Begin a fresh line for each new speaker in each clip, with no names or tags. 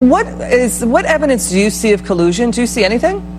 What evidence do you see of collusion? Do you see anything?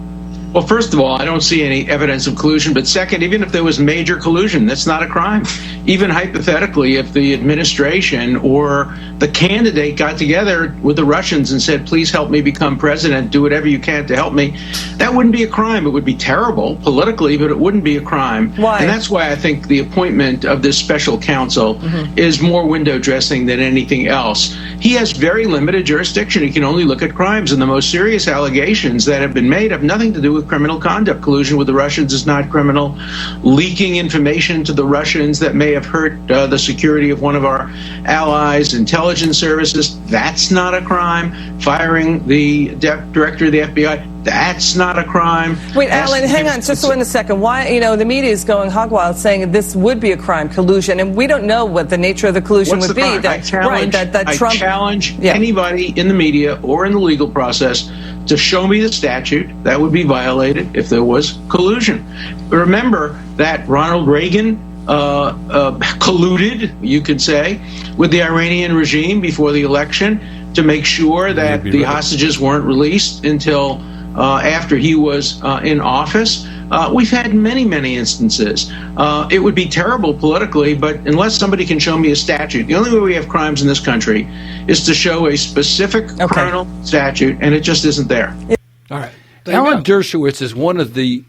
Well, first of all, I don't see any evidence of collusion. But second, even if there was major collusion, that's not a crime. Even hypothetically, if the administration or the candidate got together with the Russians and said, please help me become president, do whatever you can to help me, that wouldn't be a crime. It would be terrible politically, but it wouldn't be a crime.
Why?
And that's why I think the appointment of this special counsel is more window dressing than anything else. He has very limited jurisdiction. He can only look at crimes, and the most serious allegations that have been made have nothing to do with criminal conduct. Collusion with the Russians is not criminal. Leaking information to the Russians that may have hurt the security of one of our allies, intelligence services, that's not a crime. Firing the director of the FBI, that's not a crime.
Wait, Alan, hang on just a second. Why, the media is going hog wild saying this would be a crime, collusion, and we don't know what the nature of the collusion would be.
I challenge anybody in the media or in the legal process to show me the statute that would be violated if there was collusion. Remember that Ronald Reagan colluded, you could say, with the Iranian regime before the election to make sure that the hostages weren't released until after he was in office. We've had many, many instances. It would be terrible politically, but unless somebody can show me a statute, the only way we have crimes in this country is to show a specific criminal statute, and it just isn't there.
All right. Alan Dershowitz is one of the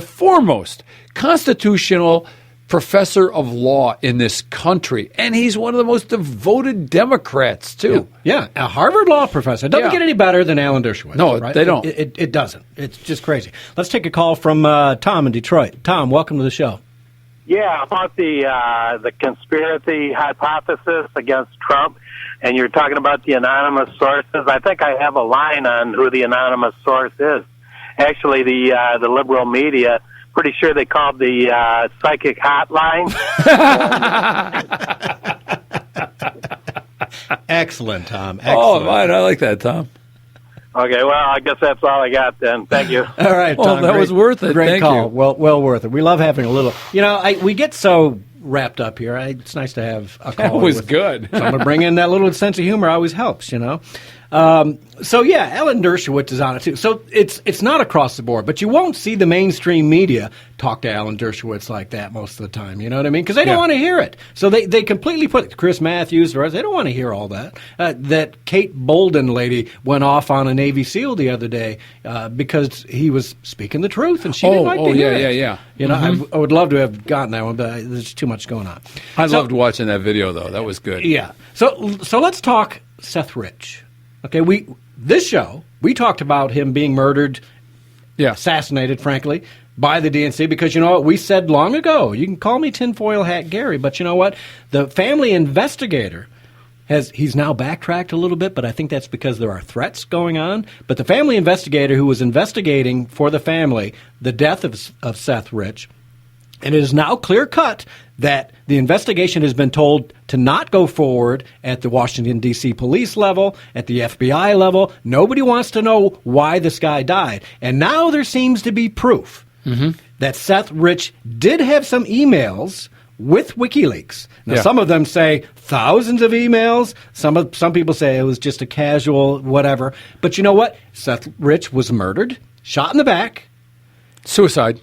foremost constitutional professor of law in this country, and he's one of the most devoted Democrats, too.
Yeah, a Harvard law professor. It doesn't get any better than Alan Dershowitz.
No,
right?
They don't.
It doesn't. It's just crazy. Let's take a call from Tom in Detroit. Tom, welcome to the show.
Yeah, about the conspiracy hypothesis against Trump, and you're talking about the anonymous sources. I think I have a line on who the anonymous source is. Actually, the liberal media, pretty sure they called the psychic hotline.
Excellent, Tom. Excellent.
Oh, man, I like that, Tom.
Okay, well, I guess that's all I got then. Thank you.
All right, Tom.
Well, that was worth it.
Great
Thank
call.
you.
Well worth it. We love having a little. We get so wrapped up here. It's nice to have a call.
That was good.
Someone to bring in that little sense of humor always helps, So, yeah, Alan Dershowitz is on it, too. So it's not across the board, but you won't see the mainstream media talk to Alan Dershowitz like that most of the time, you know what I mean? Because they don't want to hear it. So they completely put Chris Matthews, the rest, they don't want to hear all that. That Kate Bolden lady went off on a Navy SEAL the other day because he was speaking the truth, and she didn't like to hear it.
Yeah.
I would love to have gotten that one, but there's too much going on.
I loved watching that video, though. That was good.
Yeah. So let's talk Seth Rich. Okay, this show, we talked about him being murdered, assassinated, frankly, by the DNC because, you know what, we said long ago, you can call me tinfoil hat Gary, but you know what, the family investigator he's now backtracked a little bit, but I think that's because there are threats going on. But the family investigator who was investigating for the family the death of Seth Rich, and it is now clear-cut that the investigation has been told to not go forward at the Washington, D.C. police level, at the FBI level. Nobody wants to know why this guy died. And now there seems to be proof that Seth Rich did have some emails with WikiLeaks. Now, some of them say thousands of emails. Some people say it was just a casual whatever. But you know what? Seth Rich was murdered, shot in the back.
Suicide.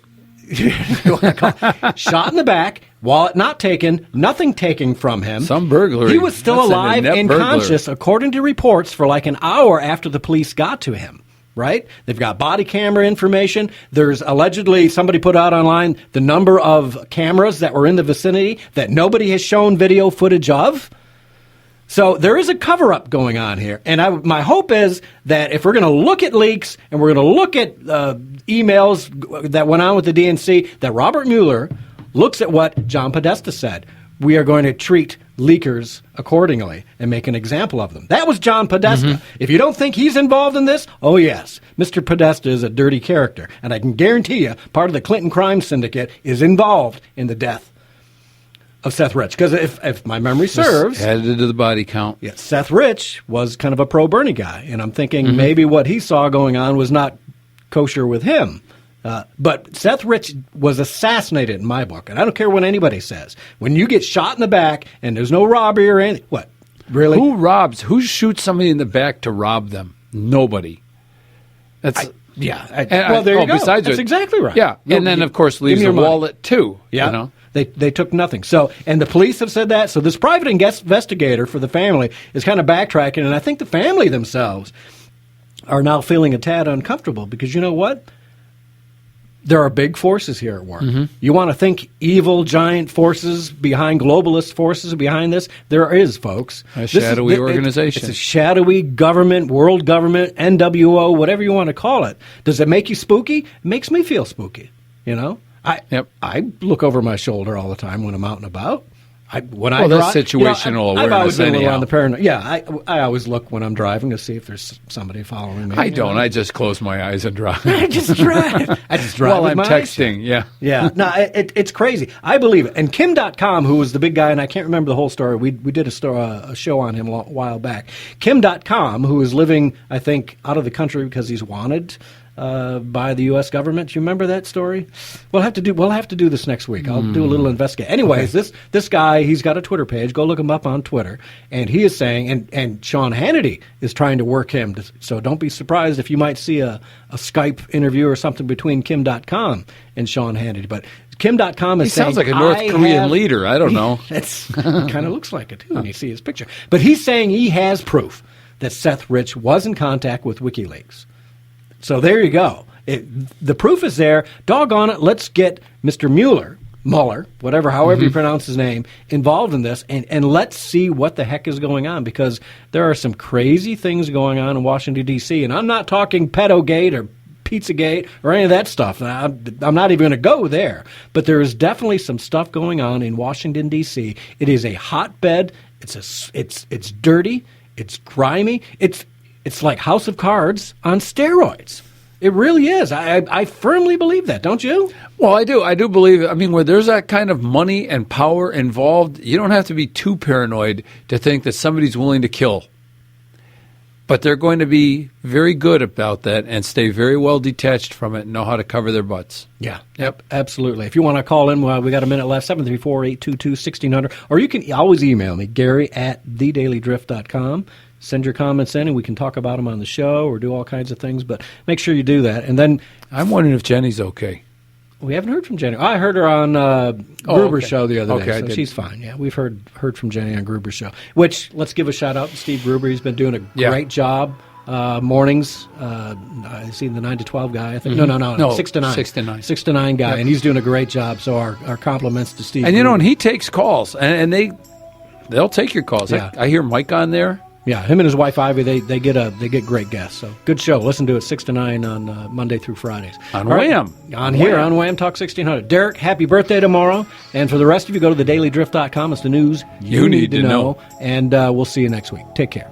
Shot in the back, wallet not taken, nothing taken from him.
Some burglary.
He was still alive and conscious, according to reports, for like an hour after the police got to him. Right? They've got body camera information. There's allegedly, somebody put out online, the number of cameras that were in the vicinity that nobody has shown video footage of. So there is a cover-up going on here. And my hope is that if we're going to look at leaks and we're going to look at emails that went on with the DNC, that Robert Mueller looks at what John Podesta said. We are going to treat leakers accordingly and make an example of them. That was John Podesta. If you don't think he's involved in this, oh yes, Mr. Podesta is a dirty character. And I can guarantee you part of the Clinton crime syndicate is involved in the death of Seth Rich. Because if my memory serves...
Added to the body count.
Yeah, Seth Rich was kind of a pro-Bernie guy. And I'm thinking maybe what he saw going on was not kosher with him. But Seth Rich was assassinated in my book. And I don't care what anybody says. When you get shot in the back and there's no robbery or anything... What? Really?
Who shoots somebody in the back to rob them? Nobody. That's...
well, there you go.
Besides
That's exactly right.
Yeah, and then, of course, leaves the wallet, too.
Yeah.
You know?
They took nothing. So, and the police have said that. So this private investigator for the family is kind of backtracking, and I think the family themselves are now feeling a tad uncomfortable because you know what? There are big forces here at work. You want to think evil, giant forces behind globalist forces behind this? There is, folks.
A shadowy organization.
It's a shadowy government, world government, NWO, whatever you want to call it. Does it make you spooky? It makes me feel spooky, you know? I look over my shoulder all the time when I'm out and about.
That's situational awareness.
I've always been a little
anyhow.
on the paranoid. Yeah, I always look when I'm driving to see if there's somebody following me.
I don't. I just close my eyes and drive.
I just drive.
While
with
I'm
my
texting,
eyes. Yeah. No, it's crazy. I believe it. And Kim.com, who was the big guy, and I can't remember the whole story. We did a show on him a while back. Kim.com, who is living, I think, out of the country because he's wanted by the U.S. government. Do you remember that story? We'll have to do this next week. I'll do a little investigate. Anyways, this guy, he's got a Twitter page. Go look him up on Twitter. And he is saying, and Sean Hannity is trying to work him. So don't be surprised if you might see a Skype interview or something between Kim.com and Sean Hannity. But Kim.com is saying,
sounds like a North Korean leader. I don't know.
It kind of looks like it, too, when you see his picture. But he's saying he has proof that Seth Rich was in contact with WikiLeaks. So there you go. The proof is there. Doggone it, let's get Mr. Mueller, however you pronounce his name, involved in this, and let's see what the heck is going on, because there are some crazy things going on in Washington, D.C., and I'm not talking Pedogate or Pizzagate or any of that stuff. I'm not even going to go there. But there is definitely some stuff going on in Washington, D.C. It is a hotbed. It's dirty. It's grimy. It's like House of Cards on steroids. It really is. I firmly believe that, don't you?
Well, I do. I do believe it. I mean, where there's that kind of money and power involved, you don't have to be too paranoid to think that somebody's willing to kill. But they're going to be very good about that and stay very well detached from it and know how to cover their butts.
Yeah. Yep. Absolutely. If you want to call in, we got a minute left, 734-822-1600. Or you can always email me, Gary@thedailydrift.com. Send your comments in, and we can talk about them on the show or do all kinds of things. But make sure you do that. And then
I'm wondering if Jenny's okay.
We haven't heard from Jenny. I heard her on Gruber's show the other day, so she's fine. Yeah, we've heard from Jenny on Gruber's show. Which, let's give a shout-out to Steve Gruber. He's been doing a great job. Mornings, I've seen the 9 to 12 guy, I think. No, 6 to 9. 6 to 9. 6 to 9 guy, and he's doing a great job. So our compliments to Steve
And,
Gruber.
and he takes calls, and they'll take your calls.
Yeah.
I hear Mike on there.
Yeah, him and his wife Ivy, they get great guests. So good show. Listen to it 6 to 9 on Monday through Fridays.
On Wham.
On Wham Talk 1600. Derek, happy birthday tomorrow. And for the rest of you, go to thedailydrift.com. It's the news you need to know. And we'll see you next week. Take care.